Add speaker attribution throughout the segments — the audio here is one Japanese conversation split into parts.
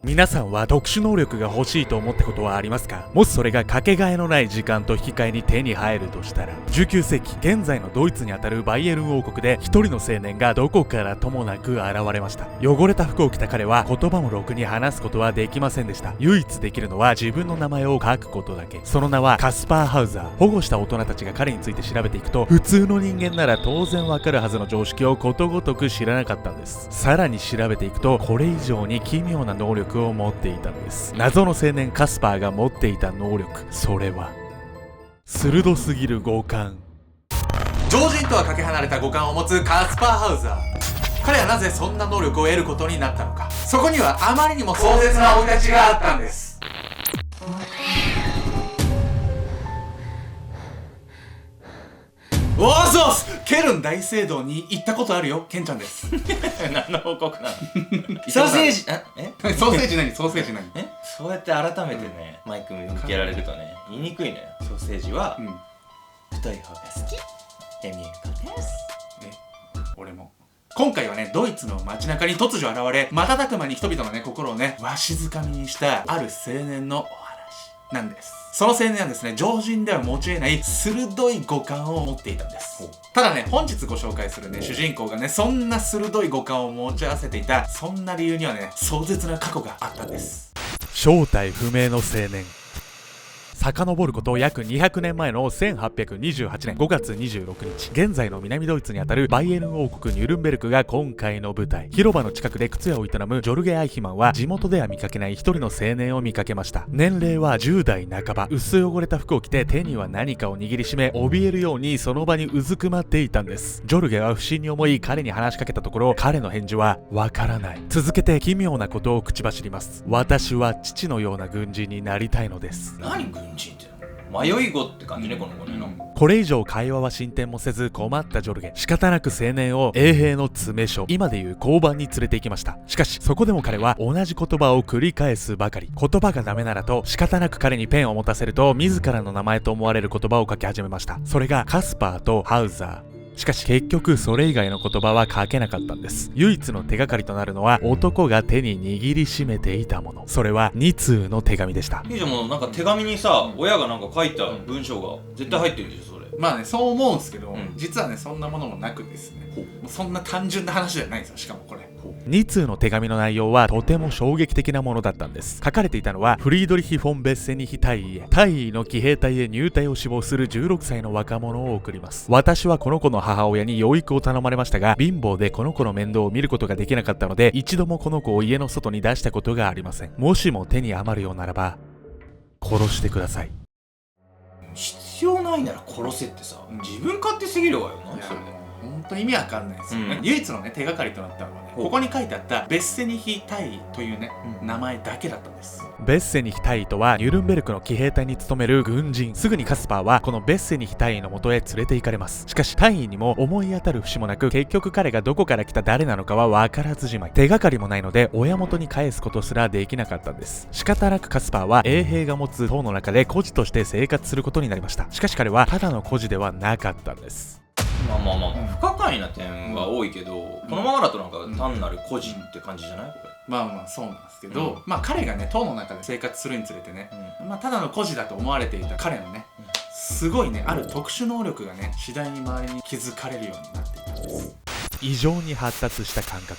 Speaker 1: 皆さんは特殊能力が欲しいと思ったことはありますか？もしそれがかけがえのない時間と引き換えに手に入るとしたら、19世紀現在のドイツにあたるバイエルン王国で一人の青年がどこからともなく現れました。汚れた服を着た彼は言葉もろくに話すことはできませんでした。唯一できるのは自分の名前を書くことだけ。その名はカスパー・ハウザー。保護した大人たちが彼について調べていくと、普通の人間なら当然わかるはずの常識をことごとく知らなかったんです。さらに調べていくと、これ以上に奇妙な能力を持っていたんです。謎の青年カスパーが持っていた能力、それは鋭すぎる五感。
Speaker 2: 常人とはかけ離れた五感を持つカスパー・ハウザー。彼はなぜそんな能力を得ることになったのか。そこにはあまりにも壮絶な生い立ちがあったんです。おーそうっす。ケルン大聖堂に行ったことあるよ、ケンちゃんです。
Speaker 3: 何の報告なの？
Speaker 2: ソーセージ
Speaker 3: ソーセージ
Speaker 2: 何
Speaker 3: そうやって改めてね、マイク向けられるとね、言いにくいのよ。ソーセージは、太い方が好き。エミューコです。
Speaker 2: 俺も。今回はね、ドイツの街中に突如現れ、瞬く間に人々のね、心をね、わしづかみにしたある青年のお話なんです。その青年はですね、常人では持ち得ない鋭い五感を持っていたんです。ただね、本日ご紹介するね、主人公がね、そんな鋭い五感を持ち合わせていた、そんな理由にはね、壮絶な過去があったんです。
Speaker 1: 正体不明の青年。遡ること約200年前の1828年5月26日、現在の南ドイツにあたるバイエルン王国ニュルンベルクが今回の舞台。広場の近くで靴屋を営むジョルゲ・アイヒマンは地元では見かけない一人の青年を見かけました。年齢は10代半ば、薄汚れた服を着て手には何かを握りしめ、怯えるようにその場にうずくまっていたんです。ジョルゲは不審に思い彼に話しかけたところ、彼の返事はわからない。続けて奇妙なことを口走ります。私は父のような軍人になりたいのです。
Speaker 3: 何軍人って迷い子って感じね、この子ね。
Speaker 1: これ以上会話は進展もせず困ったジョルゲ。仕方なく青年を衛兵の詰め所、今でいう交番に連れて行きました。しかしそこでも彼は同じ言葉を繰り返すばかり。言葉がダメならと仕方なく彼にペンを持たせると、自らの名前と思われる言葉を書き始めました。それがカスパーとハウザー。しかし結局それ以外の言葉は書けなかったんです。唯一の手がかりとなるのは男が手に握りしめていたもの。それは2通の手紙でした。
Speaker 3: いいじゃん、もうなんか手紙にさ、親がなんか書いた文章が絶対入ってるでしょ、それ。
Speaker 2: まあね、そう思うんですけど、実はね、そんなものもなくですね、もうそんな単純な話じゃないんですよ。しかもこれ
Speaker 1: 2通の手紙の内容はとても衝撃的なものだったんです。書かれていたのは、フリードリヒ・フォン・ベッセニヒ大尉へ、大尉の騎兵隊へ入隊を志望する16歳の若者を送ります。私はこの子の母親に養育を頼まれましたが、貧乏でこの子の面倒を見ることができなかったので、一度もこの子を家の外に出したことがありません。もしも手に余るようならば殺してください。
Speaker 3: 必要ないなら殺せってさ、自分勝手すぎるわよ。何それ。
Speaker 2: 本当に意味わかんないですよね。唯一のね、手がかりとなったのはね、ここに書いてあったベッセニヒ大尉というね、名前だけだったんです。
Speaker 1: ベッセニヒ大尉とはニュルンベルクの騎兵隊に勤める軍人。すぐにカスパーはこのベッセニヒ大尉の元へ連れて行かれます。しかし大尉にも思い当たる節もなく、結局彼がどこから来た誰なのかは分からずじまい。手がかりもないので親元に返すことすらできなかったんです。仕方なくカスパーは衛兵が持つ塔の中で孤児として生活することになりました。しかし彼はただの孤児ではなかったんです。
Speaker 3: 不可解な点は多いけど、このままだとなんか単なる孤児って感じじゃない？これ。
Speaker 2: まあそうなんですけど、まあ彼がね、塔の中で生活するにつれてね、まあただの孤児だと思われていた彼のね、すごいね、ある特殊能力がね、次第に周りに気づかれるようになっていたんです。
Speaker 1: 異常に発達した感覚。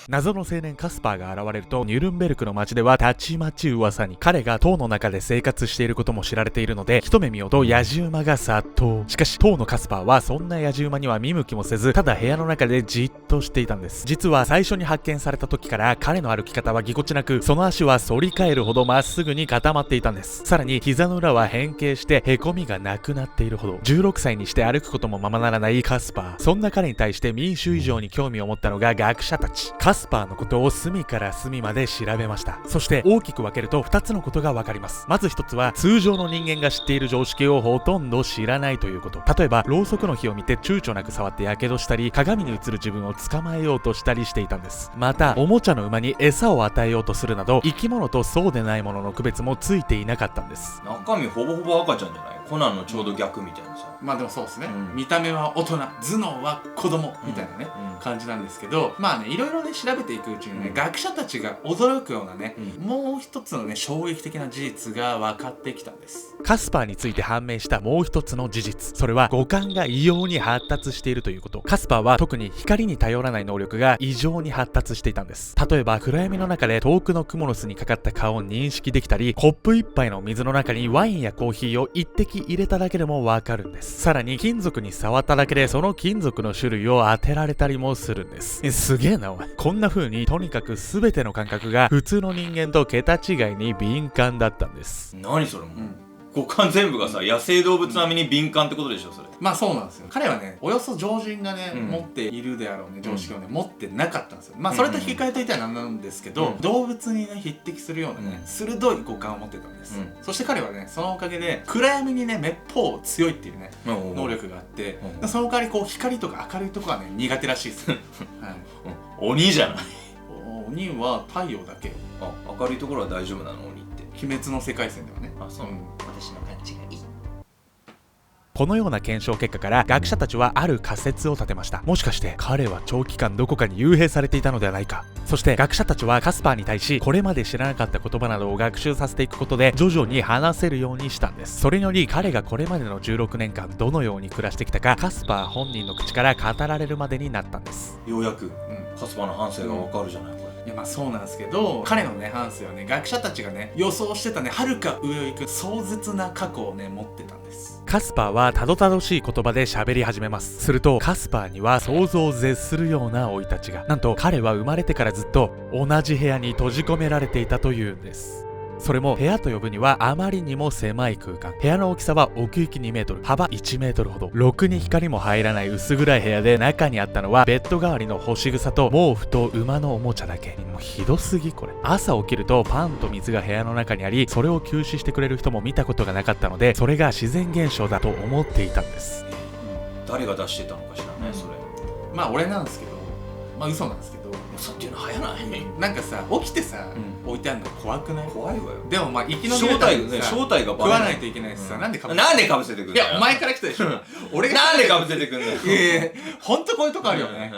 Speaker 1: 謎の青年カスパーが現れると、ニュルンベルクの街ではたちまち噂に。彼が塔の中で生活していることも知られているので、一目見ようと野じ馬が殺到。しかし塔のカスパーはそんな野じ馬には見向きもせず、ただ部屋の中でじっとしていたんです。実は最初に発見された時から彼の歩き方はぎこちなく、その足は反り返るほどまっすぐに固まっていたんです。さらに膝の裏は変形してへこみがなくなっているほど。16歳にして歩くこともままならないカスパー。そんな彼に対して民衆以上に興味を持ったのが学者たち。カスパーのことを隅から隅まで調べました。そして大きく分けると2つのことが分かります。まず1つは、通常の人間が知っている常識をほとんど知らないということ。例えばろうそくの火を見て躊躇なく触ってやけどしたり、鏡に映る自分を捕まえようとしたりしていたんです。またおもちゃの馬に餌を与えようとするなど、生き物とそうでないものの区別もついていなかったんです。
Speaker 3: 中身ほぼほぼ赤ちゃんじゃない？コナンのちょうど逆みたいなさ。
Speaker 2: まあでもそうですね、
Speaker 3: うん
Speaker 2: 見た目は大人、頭脳は子供みたいなね、感じなんですけど、まあねいろいろね調べていくうちにね、学者たちが驚くようなね、もう一つのね衝撃的な事実が分かってきたんです。
Speaker 1: カスパーについて判明したもう一つの事実、それは五感が異様に発達しているということ。カスパーは特に光に頼らない能力が異常に発達していたんです。例えば暗闇の中で遠くのクモの巣にかかった顔を認識できたり、コップ一杯の水の中にワインやコーヒーを一滴入れただけでもわかるんです。さらに金属に触っただけでその金属の種類を当てられたりもするんです。すげえなお前。こんな風にとにかく全ての感覚が普通の人間と桁違いに敏感だったんです。
Speaker 3: 何それもう、五感全部がさ、野生動物並みに敏感ってことでしょそれ。
Speaker 2: まあそうなんですよ。彼はねおよそ常人がね、持っているであろうね常識をね、持ってなかったんですよ。まあそれと引き換えといてはなんなんですけど、動物にね匹敵するようなね、鋭い五感を持ってたんです、そして彼はねそのおかげで暗闇にねめっぽう強いっていうね、能力があって、その代わりこう光とか明るいとこはね苦手らしいです、はい、
Speaker 3: 鬼じゃない。
Speaker 2: 鬼は太陽だけ。
Speaker 3: あ、明るいところは大丈夫なの鬼って。
Speaker 2: 鬼滅の世界線ではね。
Speaker 3: あ、そう、私の感じがいい。
Speaker 1: このような検証結果から学者たちはある仮説を立てました。もしかして彼は長期間どこかに幽閉されていたのではないか。そして学者たちはカスパーに対しこれまで知らなかった言葉などを学習させていくことで徐々に話せるようにしたんです。それにより彼がこれまでの16年間どのように暮らしてきたかカスパー本人の口から語られるまでになったんです。
Speaker 3: ようやく、カスパーの反省がわかるじゃないこれ。
Speaker 2: いやまあそうなんですけど、彼のね半生はね学者たちがね予想してたね遥か上を行く壮絶な過去をね持ってたんです。
Speaker 1: カスパーはたどたどしい言葉で喋り始めます。するとカスパーには想像を絶するような生い立ちが。なんと彼は生まれてからずっと同じ部屋に閉じ込められていたというんです。それも部屋と呼ぶにはあまりにも狭い空間。部屋の大きさは奥行き2メートル、幅1メートルほど。ろくに光も入らない薄暗い部屋で、中にあったのはベッド代わりの干し草と毛布と馬のおもちゃだけ。もうひどすぎこれ。朝起きるとパンと水が部屋の中にあり、それを吸収してくれる人も見たことがなかったので、それが自然現象だと思っていたんです。
Speaker 3: 誰が出してたのかしらね、それ。
Speaker 2: まあ俺なんですけど、まあ嘘なんですけど、
Speaker 3: 嘘っていうのは早ない。
Speaker 2: なんかさ起きてさ、置いてあるの怖くない？
Speaker 3: 怖いわよ。
Speaker 2: でもまあ生き延び
Speaker 3: 正
Speaker 2: るために
Speaker 3: 体
Speaker 2: さ
Speaker 3: がバレ
Speaker 2: 食わないといけないしさ、なんでか
Speaker 3: ぶせてくるんだよ。
Speaker 2: いやお前から来たでしょ。俺が
Speaker 3: なんでかぶせてくんだよ。
Speaker 2: いやほんとこういうとこあるよね。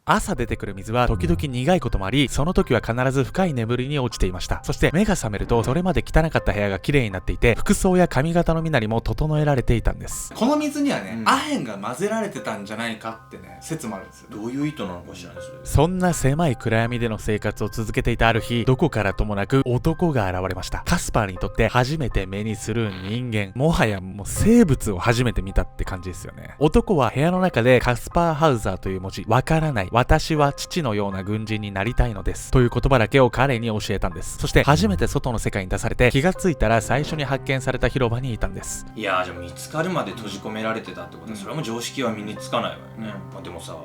Speaker 1: 朝出てくる水は時々苦いこともあり、その時は必ず深い眠りに落ちていました。そして目が覚めるとそれまで汚かった部屋が綺麗になっていて、服装や髪型の身なりも整えられていたんです。
Speaker 2: この水にはね、アヘンが混ぜられてたんじゃないかってね説もあるんですよ。
Speaker 3: どういう意図なのかしらね。
Speaker 1: そんな狭い暗闇での生活を続けていたある日、どこからともなく男が現れました。カスパーにとって初めて目にする人間、もはやもう生物を初めて見たって感じですよね。男は部屋の中でカスパーハウザーという文字、わからない、私は父のような軍人になりたいのですという言葉だけを彼に教えたんです。そして初めて外の世界に出されて、気がついたら最初に発見された広場にいたんです。
Speaker 3: いやー、じゃあ見つかるまで閉じ込められてたってことは、それはもう常識は身につかないわよね。まあでもさ、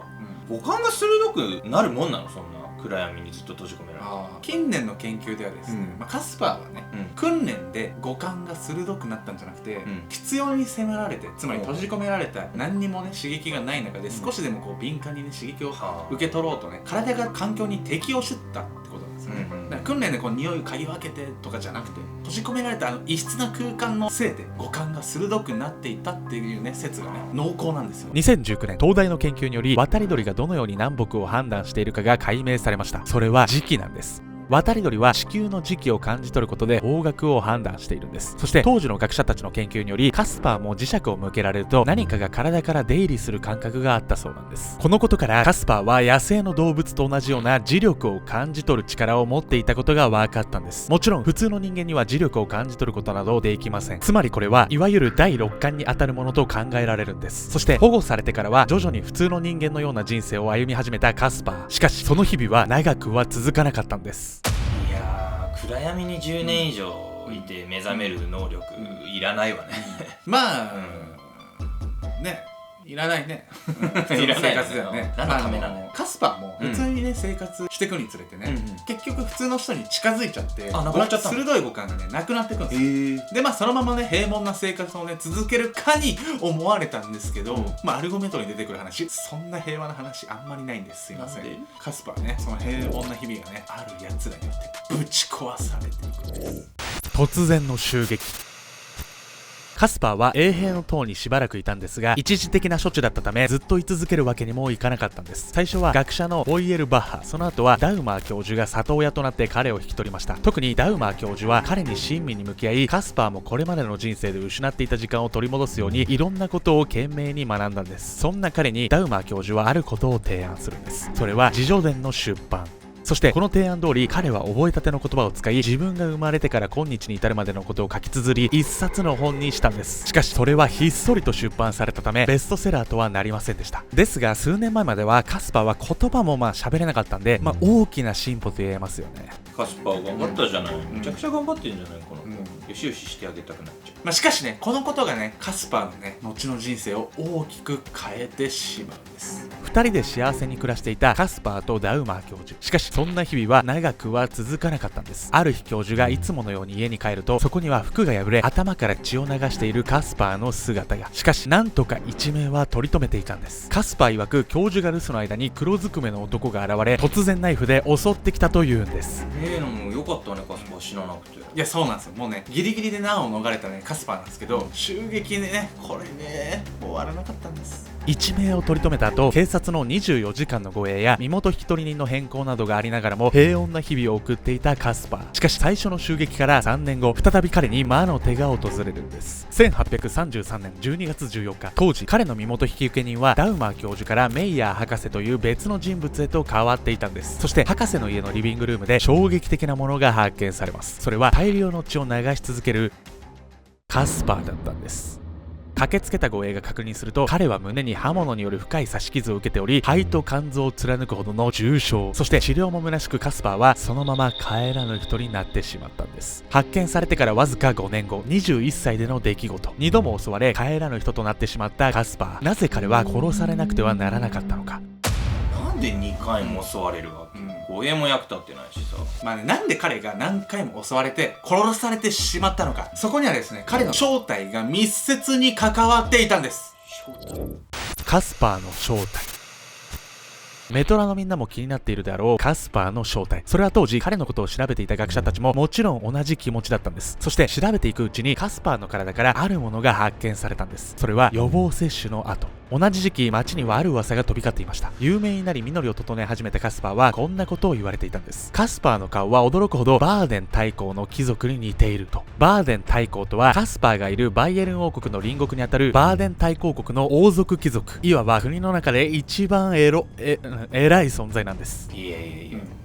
Speaker 3: 五感が鋭くなるもんなの？そんな暗闇にずっと閉じ込められて。
Speaker 2: 近年の研究ではですね、カスパーはね、訓練で五感が鋭くなったんじゃなくて、必要に迫られて、つまり閉じ込められた何にもね刺激がない中で、少しでもこう敏感にね刺激を受け取ろうとね、体が環境に適応してたってことなんですよね。だから訓練でこう匂いを嗅ぎ分けてとかじゃなくて、閉じ込められた異質な空間のせいで五感が鋭くなっていたっていうね説がね濃厚なんですよ。
Speaker 1: 2019年東大の研究により、渡り鳥がどのように南北を判断しているかが解明されました。それは時期なんです。渡り鳥は地球の時期を感じ取ることで方角を判断しているんです。そして当時の学者たちの研究により、カスパーも磁石を向けられると何かが体から出入りする感覚があったそうなんです。このことからカスパーは野生の動物と同じような磁力を感じ取る力を持っていたことが分かったんです。もちろん普通の人間には磁力を感じ取ることなどできません。つまりこれはいわゆる第六感に当たるものと考えられるんです。そして保護されてからは徐々に普通の人間のような人生を歩み始めたカスパー。しかしその日々は長くは続かなかったんです。
Speaker 3: 暗闇に10年以上いて目覚める能力いらないわね。
Speaker 2: まあ、ね、いらないね。普通の生活だよね。
Speaker 3: 何のためなの？
Speaker 2: カスパーも普通にね生活していくにつれてね、結局普通の人に近づいちゃって、
Speaker 3: なくなっちゃったの？
Speaker 2: 鋭い五感がねなくなっていくんですよ。でまあそのままね平凡な生活をね続けるかに思われたんですけど、まあアルゴメトに出てくる話、そんな平和な話あんまりないんです。すいません。カスパーね、その平凡な日々がねある奴らによってぶち壊されていくんです。
Speaker 1: 突然の襲撃。カスパーは衛兵の塔にしばらくいたんですが、一時的な処置だったためずっと居続けるわけにもいかなかったんです。最初は学者のボイエルバッハ、その後はダウマー教授が里親となって彼を引き取りました。特にダウマー教授は彼に親身に向き合い、カスパーもこれまでの人生で失っていた時間を取り戻すようにいろんなことを懸命に学んだんです。そんな彼にダウマー教授はあることを提案するんです。それは自叙伝の出版。そしてこの提案通り、彼は覚えたての言葉を使い、自分が生まれてから今日に至るまでのことを書き綴り、一冊の本にしたんです。しかしそれはひっそりと出版されたためベストセラーとはなりませんでした。ですが数年前まではカスパーは言葉も喋れなかったんで、大きな進歩と言えますよね。
Speaker 3: カスパー頑張ったじゃない、めちゃくちゃ頑張ってんじゃないこの子、よしよししてあげたくなっちゃう。
Speaker 2: しかしね、このことがね、カスパーのね、後の人生を大きく変えてしまうんです。
Speaker 1: 2人で幸せに暮らしていたカスパーとダウマー教授。しかしそんな日々は長くは続かなかったんです。ある日教授がいつものように家に帰ると、そこには服が破れ頭から血を流しているカスパーの姿が。しかしなんとか一命は取り留めていたんです。カスパー曰く教授が留守の間に黒ずくめの男が現れ、突然ナイフで襲ってきたというんです。
Speaker 3: もよかったね、カスパー死ななくて。
Speaker 2: いや、そうなんですよ。もうね、ギリギリで難を逃れたね、カスパーなんですけど、襲撃でね、これね、終わらなかったんです。
Speaker 1: 一命を取り留めた後、警察の24時間の護衛や身元引き取り人の変更などがありながらも平穏な日々を送っていたカスパー。しかし最初の襲撃から3年後、再び彼に魔の手が訪れるんです。1833年12月14日、当時彼の身元引き受け人はダウマー教授からメイヤー博士という別の人物へと変わっていたんです。そして博士の家のリビングルームで衝撃的なものが発見されます。それは大量の血を流し続けるカスパーだったんです。駆けつけた護衛が確認すると、彼は胸に刃物による深い刺し傷を受けており、肺と肝臓を貫くほどの重傷。そして治療も虚しく、カスパーはそのまま帰らぬ人になってしまったんです。発見されてからわずか5年後、21歳での出来事。2度も襲われ帰らぬ人となってしまったカスパー。なぜ彼は殺されなくてはならなかったのか。
Speaker 3: なんで2回も襲われるわけ、護衛も役立ってないしさ。
Speaker 2: なんで彼が何回も襲われて殺されてしまったのか。そこにはですね、彼の正体が密接に関わっていたんです。
Speaker 1: カスパーの正体。メトラのみんなも気になっているであろうカスパーの正体。それは当時彼のことを調べていた学者たちももちろん同じ気持ちだったんです。そして調べていくうちにカスパーの体からあるものが発見されたんです。それは予防接種の跡。同じ時期、街にはある噂が飛び交っていました。有名になり実りを整え始めたカスパーはこんなことを言われていたんです。カスパーの顔は驚くほどバーデン大公の貴族に似ていると。バーデン大公とはカスパーがいるバイエルン王国の隣国にあたるバーデン大公国の王族貴族。いわば国の中で一番偉い存在なんです。
Speaker 3: いや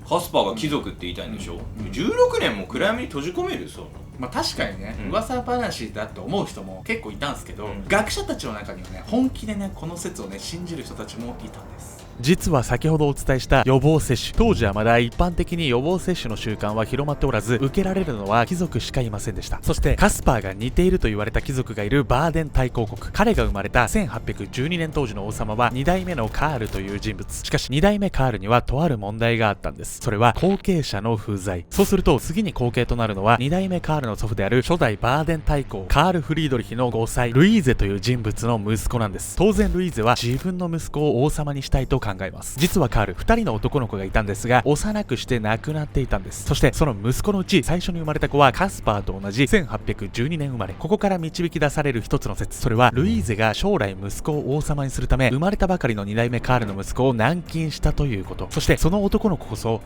Speaker 3: カスパーが貴族って言いたいんでしょ、16年も暗闇に閉じ込めるそう。
Speaker 2: 確かにね、噂話だと思う人も結構いたんですけど、学者たちの中にはね、本気でね、この説をね、信じる人たちもいたんです。
Speaker 1: 実は先ほどお伝えした予防接種、当時はまだ一般的に予防接種の習慣は広まっておらず、受けられるのは貴族しかいませんでした。そしてカスパーが似ていると言われた貴族がいるバーデン大公国。彼が生まれた1812年当時の王様は2代目のカールという人物。しかし2代目カールにはとある問題があったんです。それは後継者の不在。そうすると次に後継となるのは2代目カールの祖父である初代バーデン大公カール・フリードリヒの5歳ルイーゼという人物の息子なんです。当然ルイーゼは自分の息子を王様にしたいと考えます。実はカール、2人の男の子がいたんですが、幼くして亡くなっていたんです。そしてその息子のうち最初に生まれた子はカスパーと同じ1812年生まれ。ここから導き出される一つの説、それはルイーゼが将来息子を王様にするため生まれたばかりの2代目カールの息子を軟禁したということ。そしてその男の子こそ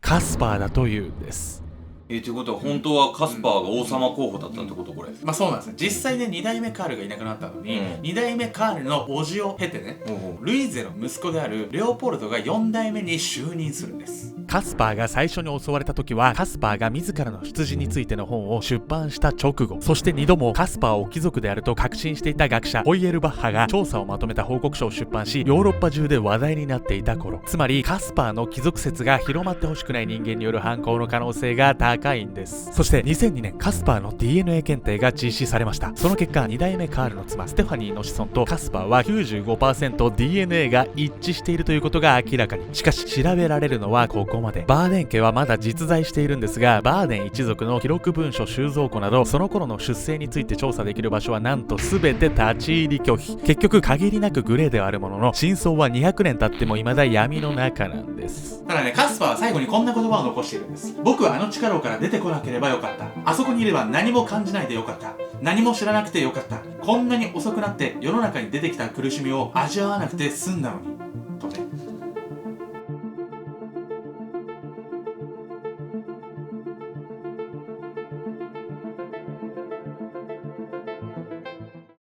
Speaker 1: カスパーだというんです。
Speaker 3: ってことは本当はカスパーが王様候補だったってことこれ。
Speaker 2: そうなんですね。実際ね、2代目カールがいなくなったのに、2代目カールの叔父を経てね、ルイーゼの息子であるレオポルドが4代目に就任するんです。
Speaker 1: カスパーが最初に襲われた時は、カスパーが自らの出自についての本を出版した直後、そして2度もカスパーを貴族であると確信していた学者ホイエルバッハが調査をまとめた報告書を出版し、ヨーロッパ中で話題になっていた頃。つまりカスパーの貴族説が広まってほしくない人間による犯行の可能性が高いんです。そして2002年、カスパーの DNA 検定が実施されました。その結果、2代目カールの妻ステファニーの子孫とカスパーは 95% DNA が一致しているということが明らかに。しかし調べられるのはこここまで。バーデン家はまだ実在しているんですが、バーデン一族の記録文書収蔵庫などその頃の出生について調査できる場所はなんと全て立ち入り拒否。結局限りなくグレーではあるものの、真相は200年経っても未だ闇の中なんです。
Speaker 2: ただね、カスパーは最後にこんな言葉を残しているんです。僕はあの地下牢から出てこなければよかった。あそこにいれば何も感じないでよかった。何も知らなくてよかった。こんなに遅くなって世の中に出てきた苦しみを味わわなくて済んだのに。